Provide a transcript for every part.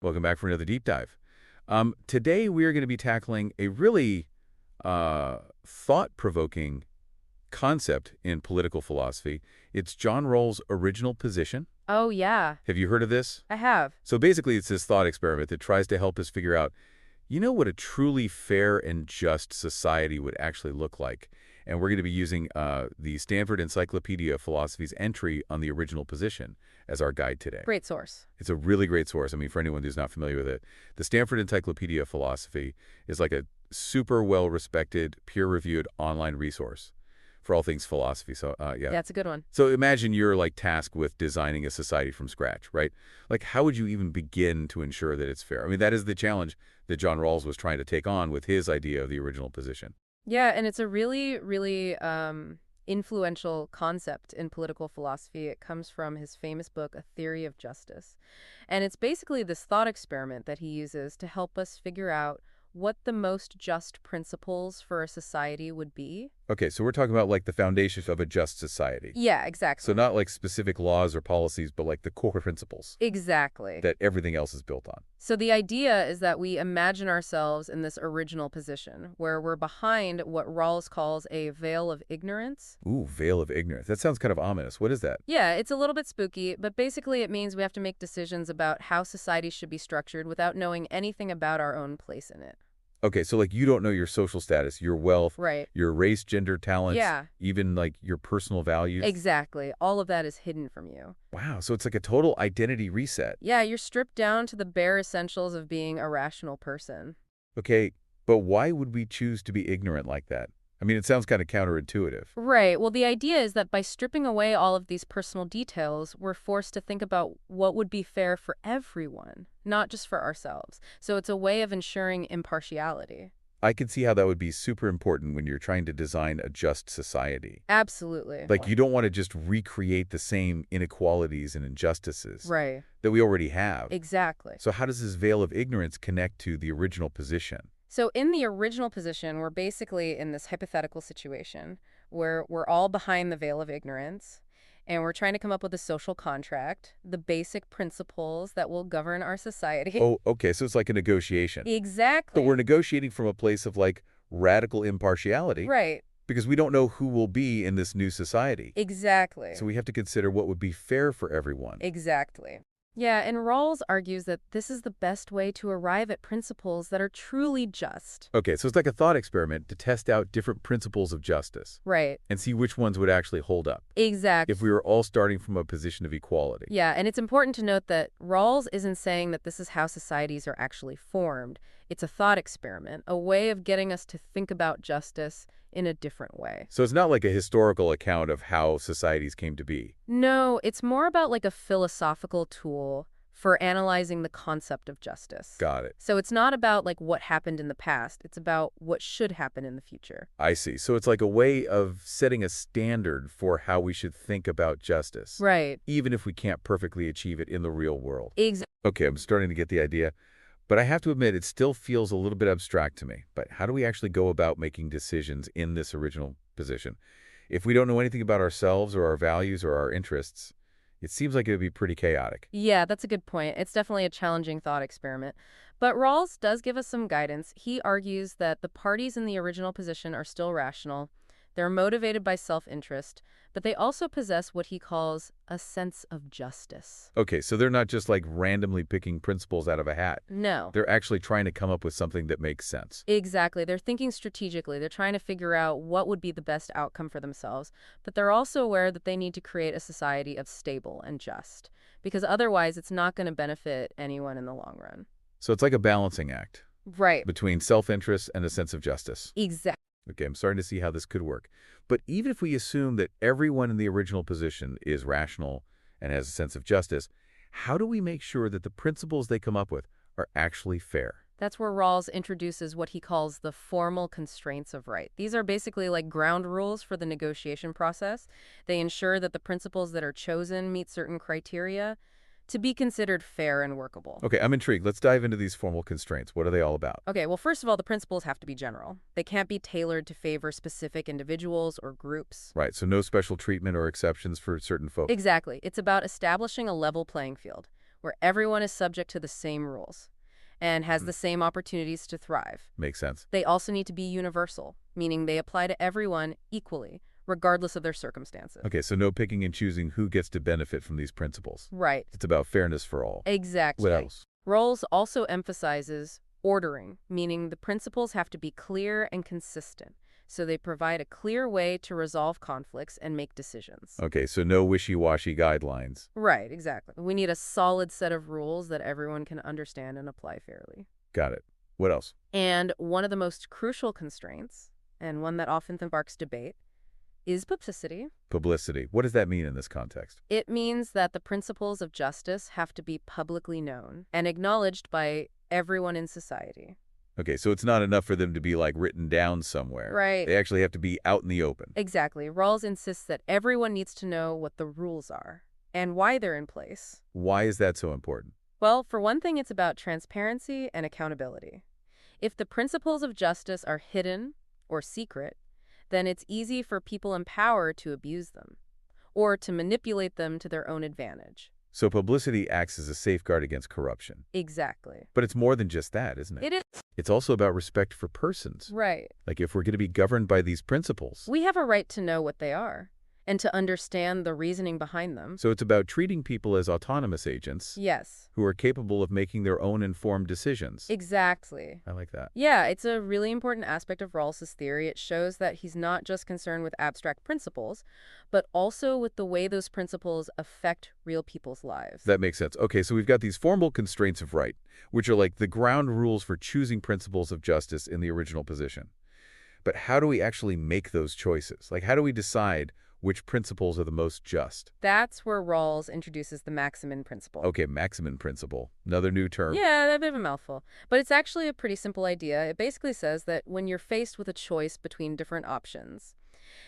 Welcome back for another deep dive. Today we are going to be tackling a really thought-provoking concept in political philosophy. It's John Rawls' original position. Oh, yeah, Have you heard of this? I have. So basically it's this thought experiment that tries to help us figure out, what a truly fair and just society would actually look like. And we're going to be using the Stanford Encyclopedia of Philosophy's entry on the original position as our guide today. Great source. It's a really great source. I mean, for anyone who's not familiar with it, the Stanford Encyclopedia of Philosophy is like a super well-respected, peer-reviewed online resource for all things philosophy. So, yeah. That's a good one. So imagine you're like tasked with designing a society from scratch, right? Like, how would you even begin to ensure that it's fair? I mean, that is the challenge that John Rawls was trying to take on with his idea of the original position. Yeah, and it's a really influential concept in political philosophy. It comes from his famous book, A Theory of Justice. And it's basically this thought experiment that he uses to help us figure out what the most just principles for a society would be. Okay, so we're talking about like the foundations of a just society. Yeah, exactly. So not like specific laws or policies, but like the core principles Exactly. that everything else is built on. So the idea is that we imagine ourselves in this original position, where we're behind what Rawls calls a veil of ignorance. Ooh, veil of ignorance. That sounds kind of ominous. What is that? Yeah, it's a little bit spooky, but basically it means we have to make decisions about how society should be structured without knowing anything about our own place in it. Okay, so like you don't know your social status, your wealth, Right. your race, gender, talents, Yeah. even like your personal values. Exactly. All of that is hidden from you. Wow, so it's like a total identity reset. Yeah, you're stripped down to the bare essentials of being a rational person. Okay, but why would we choose to be ignorant like that? I mean, it sounds kind of counterintuitive. Right. Well, the idea is that by stripping away all of these personal details, we're forced to think about what would be fair for everyone, not just for ourselves. So it's a way of ensuring impartiality. I can see how that would be super important when you're trying to design a just society. Absolutely. Like, you don't want to just recreate the same inequalities and injustices Right. that we already have. Exactly. So how does this veil of ignorance connect to the original position? So in the original position, we're basically in this hypothetical situation where we're all behind the veil of ignorance, and we're trying to come up with a social contract, the basic principles that will govern our society. Oh, okay, so it's like a negotiation. So Exactly. we're negotiating from a place of like radical impartiality Right. because we don't know who will be in this new society. Exactly. So we have to consider what would be fair for everyone. Exactly. Yeah, and Rawls argues that this is the best way to arrive at principles that are truly just. Okay, so it's like a thought experiment to test out different principles of justice Right. and see which ones would actually hold up Exactly. if we were all starting from a position of equality. Yeah, and it's important to note that Rawls isn't saying that this is how societies are actually formed. It's a thought experiment, a way of getting us to think about justice in a different way. So it's not like a historical account of how societies came to be. No, it's more about like a philosophical tool for analyzing the concept of justice. Got it. So it's not about like what happened in the past. It's about what should happen in the future. I see. So it's like a way of setting a standard for how we should think about justice, Right. even if we can't perfectly achieve it in the real world. Exactly. Okay, I'm starting to get the idea. But I have to admit, it still feels a little bit abstract to me. But how do we actually go about making decisions in this original position? If we don't know anything about ourselves or our values or our interests, it seems like it would be pretty chaotic. Yeah, that's a good point. It's definitely a challenging thought experiment. But Rawls does give us some guidance. He argues that the parties in the original position are still rational. They're motivated by self-interest, but they also possess what he calls a sense of justice. Okay, so they're not just like randomly picking principles out of a hat. No. They're actually trying to come up with something that makes sense. Exactly. They're thinking strategically. They're trying to figure out what would be the best outcome for themselves. But they're also aware that they need to create a society of stable and just, because otherwise it's not going to benefit anyone in the long run. So it's like a balancing act Right. between self-interest and a sense of justice. Exactly. Okay, I'm starting to see how this could work. But even if we assume that everyone in the original position is rational and has a sense of justice, how do we make sure that the principles they come up with are actually fair? That's where Rawls introduces what he calls the formal constraints of right. These are basically like ground rules for the negotiation process. They ensure that the principles that are chosen meet certain criteria to be considered fair and workable. Okay, I'm intrigued. Let's dive into these formal constraints. What are they all about? Okay, well, first of all, the principles have to be general. They can't be tailored to favor specific individuals or groups. Right, so no special treatment or exceptions for certain folks. Exactly. It's about establishing a level playing field, where everyone is subject to the same rules and has Hmm. the same opportunities to thrive. Makes sense. They also need to be universal, meaning they apply to everyone equally, regardless of their circumstances. Okay, so no picking and choosing who gets to benefit from these principles. Right. It's about fairness for all. What Exactly. else? Rawls also emphasizes ordering, meaning the principles have to be clear and consistent, so they provide a clear way to resolve conflicts and make decisions. Okay, so no wishy-washy guidelines. Right, exactly. We need a solid set of rules that everyone can understand and apply fairly. Got it. What else? And one of the most crucial constraints, and one that often sparks debate, is publicity. Publicity. What does that mean in this context? It means that the principles of justice have to be publicly known and acknowledged by everyone in society. Okay, so it's not enough for them to be like written down somewhere. Right. They actually have to be out in the open. Exactly. Rawls insists that everyone needs to know what the rules are and why they're in place. Why is that so important? Well, for one thing, it's about transparency and accountability. If the principles of justice are hidden or secret, then it's easy for people in power to abuse them or to manipulate them to their own advantage. So publicity acts as a safeguard against corruption. Exactly. But it's more than just that, isn't it? It is. It's also about respect for persons. Right. Like if we're going to be governed by these principles. We have a right to know what they are and to understand the reasoning behind them. So it's about treating people as autonomous agents Yes. who are capable of making their own informed decisions. Exactly. I like that. Yeah, it's a really important aspect of Rawls's theory. It shows that he's not just concerned with abstract principles, but also with the way those principles affect real people's lives. That makes sense. Okay, so we've got these formal constraints of right, which are like the ground rules for choosing principles of justice in the original position. But how do we actually make those choices? Like, how do we decide which principles are the most just? That's where Rawls introduces the maximin principle. Okay, maximin principle. Another new term. Yeah, a bit of a mouthful. But it's actually a pretty simple idea. It basically says that when you're faced with a choice between different options,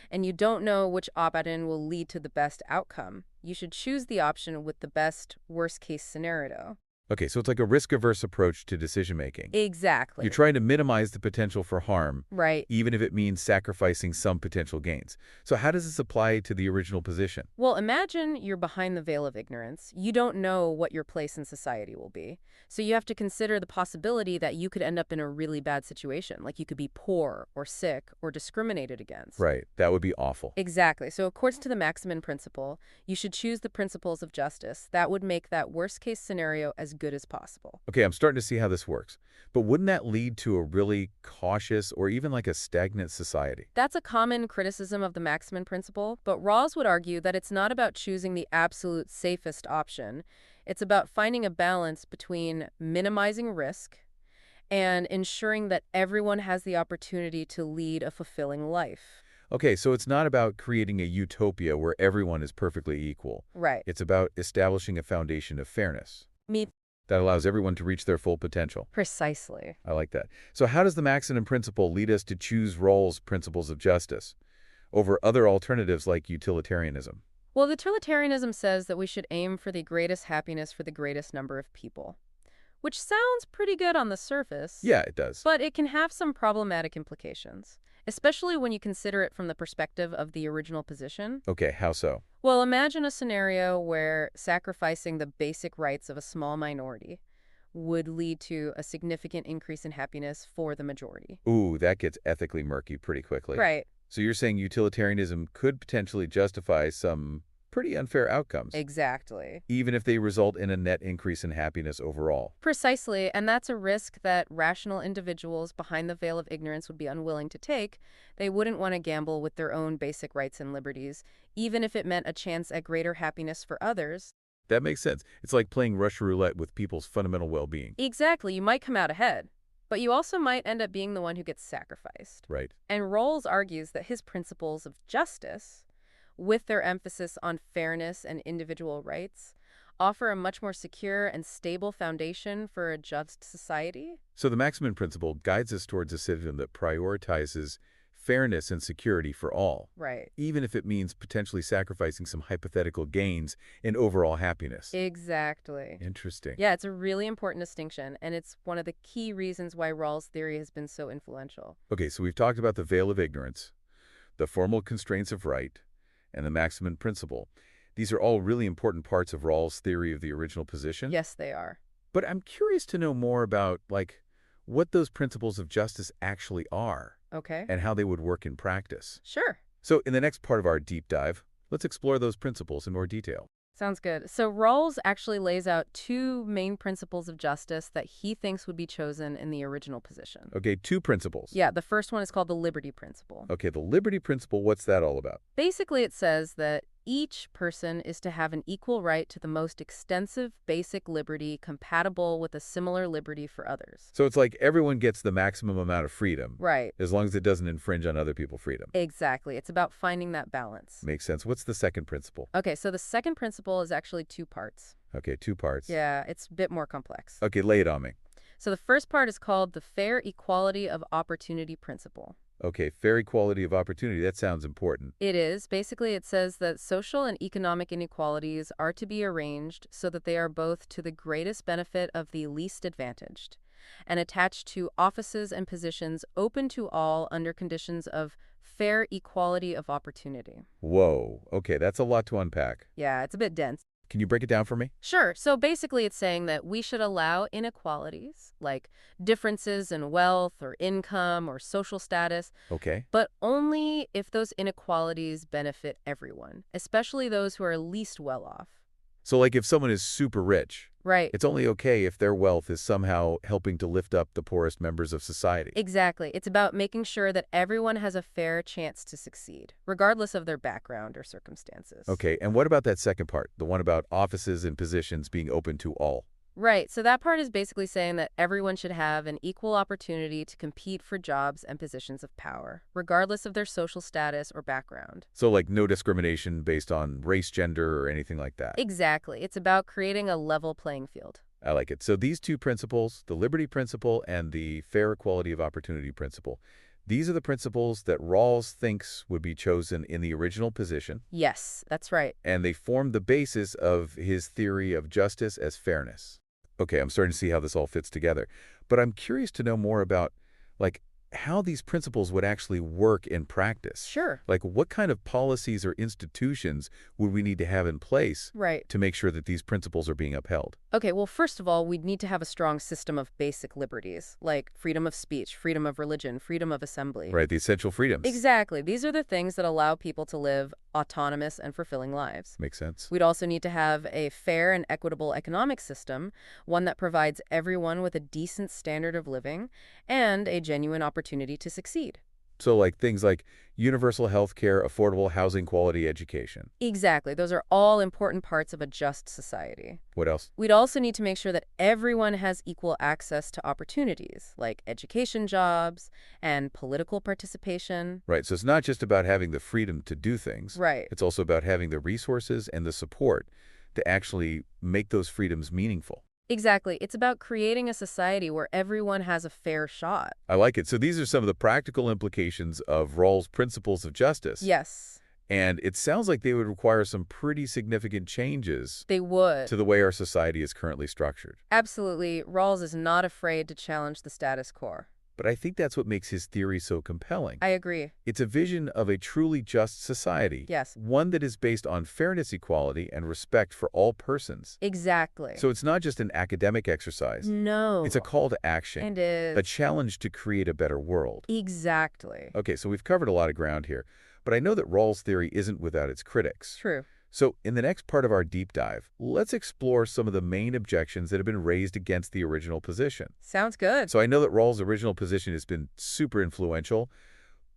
and you don't know which option will lead to the best outcome, you should choose the option with the best worst-case scenario. Okay, so it's like a risk-averse approach to decision-making. Exactly. You're trying to minimize the potential for harm, Right. even if it means sacrificing some potential gains. So how does this apply to the original position? Well, imagine you're behind the veil of ignorance. You don't know what your place in society will be. So you have to consider the possibility that you could end up in a really bad situation, like you could be poor or sick or discriminated against. Right, that would be awful. Exactly. So according to the Maximin principle, you should choose the principles of justice. That would make that worst-case scenario as good as possible. Okay, I'm starting to see how this works. But wouldn't that lead to a really cautious or even like a stagnant society? That's a common criticism of the Maximin principle, but Rawls would argue that it's not about choosing the absolute safest option. It's about finding a balance between minimizing risk and ensuring that everyone has the opportunity to lead a fulfilling life. Okay, so it's not about creating a utopia where everyone is perfectly equal. Right. It's about establishing a foundation of fairness Me that allows everyone to reach their full potential. precisely. I like that. So how does the Maximin principle lead us to choose Rawls' principles of justice over other alternatives like utilitarianism? Well, utilitarianism says that we should aim for the greatest happiness for the greatest number of people, which sounds pretty good on the surface. Yeah, it does. But it can have some problematic implications, especially when you consider it from the perspective of the original position. Okay, how so? Well, imagine a scenario where sacrificing the basic rights of a small minority would lead to a significant increase in happiness for the majority. Ooh, that gets ethically murky pretty quickly. Right. So you're saying utilitarianism could potentially justify some pretty unfair outcomes, Exactly. even if they result in a net increase in happiness overall. Precisely, and that's a risk that rational individuals behind the veil of ignorance would be unwilling to take. They wouldn't want to gamble with their own basic rights and liberties, even if it meant a chance at greater happiness for others. That makes sense. It's like playing Russian roulette with people's fundamental well-being. Exactly, you might come out ahead, but you also might end up being the one who gets sacrificed. Right. And Rawls argues that his principles of justice, with their emphasis on fairness and individual rights, offer a much more secure and stable foundation for a just society. So the Maximin principle guides us towards a system that prioritizes fairness and security for all, Right. even if it means potentially sacrificing some hypothetical gains in overall happiness. Exactly. Interesting. Yeah, it's a really important distinction, and it's one of the key reasons why Rawls' theory has been so influential. Okay, so we've talked about the veil of ignorance, the formal constraints of right, and the Maximin principle. These are all really important parts of Rawls' theory of the original position. Yes, they are. But I'm curious to know more about, like, what those principles of justice actually are Okay. and how they would work in practice. Sure. So in the next part of our deep dive, let's explore those principles in more detail. Sounds good. So Rawls actually lays out two main principles of justice that he thinks would be chosen in the original position. Okay, two principles. Yeah, the first one is called the liberty principle. Okay, the liberty principle, what's that all about? Basically, it says that each person is to have an equal right to the most extensive basic liberty compatible with a similar liberty for others. So it's like everyone gets the maximum amount of freedom, Right. as long as it doesn't infringe on other people's freedom. Exactly. It's about finding that balance. Makes sense. What's the second principle? Okay, so the second principle is actually two parts. Okay, two parts. Yeah, it's a bit more complex. Okay, lay it on me. So the first part is called the fair equality of opportunity principle. Okay, fair equality of opportunity. That sounds important. It is. Basically, it says that social and economic inequalities are to be arranged so that they are both to the greatest benefit of the least advantaged and attached to offices and positions open to all under conditions of fair equality of opportunity. Whoa. Okay, that's a lot to unpack. Yeah, it's a bit dense. Can you break it down for me? Sure. So basically, it's saying that we should allow inequalities, like differences in wealth or income or social status, Okay. but only if those inequalities benefit everyone, especially those who are least well off. So like if someone is super rich, Right. it's only okay if their wealth is somehow helping to lift up the poorest members of society. Exactly. It's about making sure that everyone has a fair chance to succeed, regardless of their background or circumstances. Okay, and what about that second part, the one about offices and positions being open to all? Right. So that part is basically saying that everyone should have an equal opportunity to compete for jobs and positions of power, regardless of their social status or background. So like no discrimination based on race, gender, or anything like that. Exactly. It's about creating a level playing field. I like it. So these two principles, the liberty principle and the fair equality of opportunity principle, these are the principles that Rawls thinks would be chosen in the original position, Yes, that's right. and they form the basis of his theory of justice as fairness. Okay, I'm starting to see how this all fits together. But I'm curious to know more about, like, how these principles would actually work in practice. Sure. Like, what kind of policies or institutions would we need to have in place Right. to make sure that these principles are being upheld? Okay, well, first of all, we'd need to have a strong system of basic liberties, like freedom of speech, freedom of religion, freedom of assembly. Right, the essential freedoms. Exactly. These are the things that allow people to live autonomous and fulfilling lives. Makes sense. We'd also need to have a fair and equitable economic system, one that provides everyone with a decent standard of living and a genuine opportunity to succeed. So like things like universal health care, affordable housing, quality education. Exactly. Those are all important parts of a just society. What else? We'd also need to make sure that everyone has equal access to opportunities, like education, jobs, and political participation. Right, so it's not just about having the freedom to do things. Right. It's also about having the resources and the support to actually make those freedoms meaningful. Exactly. It's about creating a society where everyone has a fair shot. I like it. So these are some of the practical implications of Rawls' principles of justice. Yes, And it sounds like they would require some pretty significant changes they would. to the way our society is currently structured. Absolutely. Rawls is not afraid to challenge the status quo. But I think that's what makes his theory so compelling. I agree. It's a vision of a truly just society. Yes. One that is based on fairness, equality, and respect for all persons. Exactly. So it's not just an academic exercise. No. It's a call to action. And is. A challenge to create a better world. Exactly. Okay, so we've covered a lot of ground here, but I know that Rawls' theory isn't without its critics. True. So in the next part of our deep dive, let's explore some of the main objections that have been raised against the original position. Sounds good. So I know that Rawls' original position has been super influential,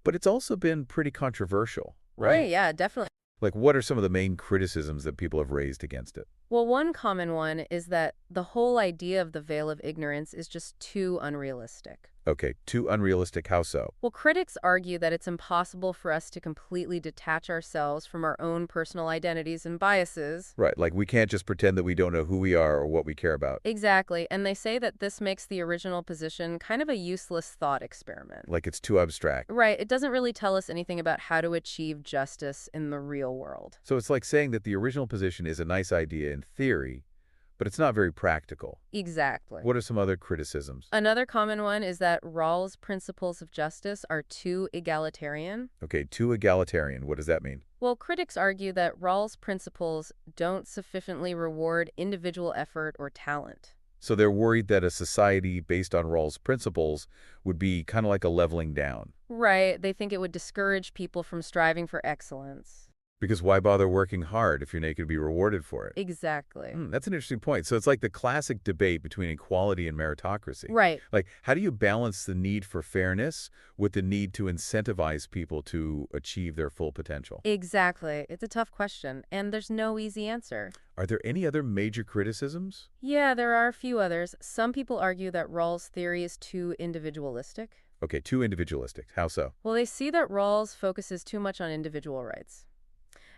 but it's also been pretty controversial, right? Yeah, definitely. Like, what are some of the main criticisms that people have raised against it? Well, one common one is that the whole idea of the veil of ignorance is just too unrealistic. Okay, too unrealistic. How so? Well, critics argue that it's impossible for us to completely detach ourselves from our own personal identities and biases. Right, like we can't just pretend that we don't know who we are or what we care about. Exactly, and they say that this makes the original position kind of a useless thought experiment. Like it's too abstract. Right, it doesn't really tell us anything about how to achieve justice in the real world. So it's like saying that the original position is a nice idea in theory, but it's not very practical. Exactly. What are some other criticisms? Another common one is that Rawls' principles of justice are too egalitarian. Okay, too egalitarian. What does that mean? Well, critics argue that Rawls' principles don't sufficiently reward individual effort or talent. So they're worried that a society based on Rawls' principles would be kind of like a leveling down. Right, they think it would discourage people from striving for excellence. Because why bother working hard if you're not going to be rewarded for it? Exactly. That's an interesting point. So it's like the classic debate between equality and meritocracy. Right. Like, how do you balance the need for fairness with the need to incentivize people to achieve their full potential? Exactly. It's a tough question, and there's no easy answer. Are there any other major criticisms? Yeah, there are a few others. Some people argue that Rawls' theory is too individualistic. Okay, too individualistic. How so? Well, they see that Rawls focuses too much on individual rights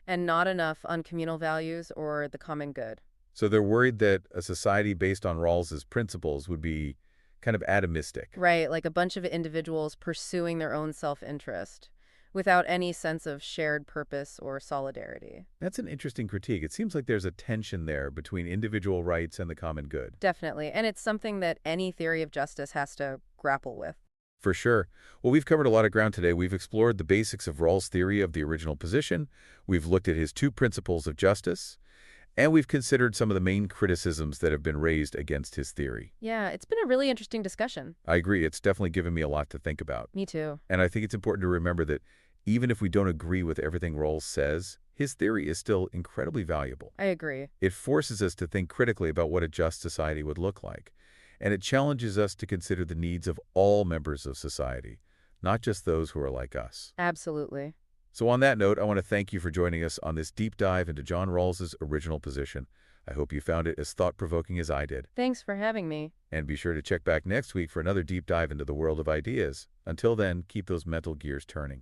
and not enough on communal values or the common good. So they're worried that a society based on Rawls's principles would be kind of atomistic. Right, like a bunch of individuals pursuing their own self-interest without any sense of shared purpose or solidarity. That's an interesting critique. It seems like there's a tension there between individual rights and the common good. Definitely, and it's something that any theory of justice has to grapple with. For sure. Well, we've covered a lot of ground today. We've explored the basics of Rawls' theory of the original position. We've looked at his two principles of justice. And we've considered some of the main criticisms that have been raised against his theory. Yeah, it's been a really interesting discussion. I agree. It's definitely given me a lot to think about. Me too. And I think it's important to remember that even if we don't agree with everything Rawls says, his theory is still incredibly valuable. I agree. It forces us to think critically about what a just society would look like. And it challenges us to consider the needs of all members of society, not just those who are like us. Absolutely. So on that note, I want to thank you for joining us on this deep dive into John Rawls's original position. I hope you found it as thought-provoking as I did. Thanks for having me. And be sure to check back next week for another deep dive into the world of ideas. Until then, keep those mental gears turning.